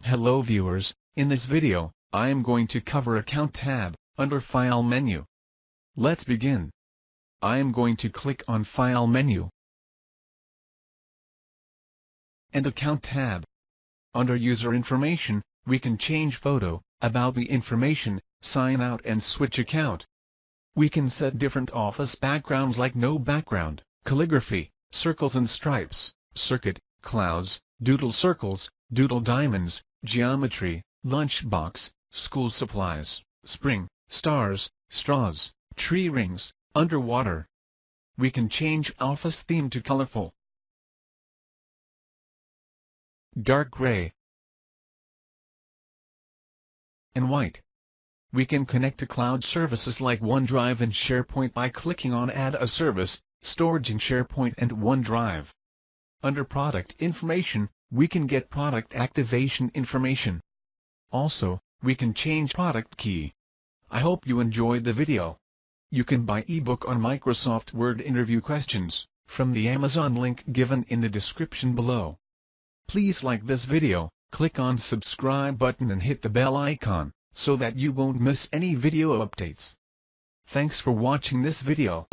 Hello viewers, in this video, I am going to cover Account tab, under File menu. Let's begin. I am going to click on File menu and Account tab. Under User Information, we can change photo, About Me information, sign out and switch account. We can set different office backgrounds like no background, calligraphy, circles and stripes, circuit, clouds, doodle circles, doodle diamonds, geometry, lunchbox, school supplies, spring, stars, straws, tree rings, underwater. We can change office theme to colorful, dark gray, and white. We can connect to cloud services like OneDrive and SharePoint by clicking on Add a Service, Storage in SharePoint and OneDrive. Under Product Information, we can get product activation information. Also, we can change product key. I hope you enjoyed the video. You can buy eBook on Microsoft Word interview questions, from the Amazon link given in the description below. Please like this video, click on subscribe button and hit the bell icon, so that you won't miss any video updates. Thanks for watching this video.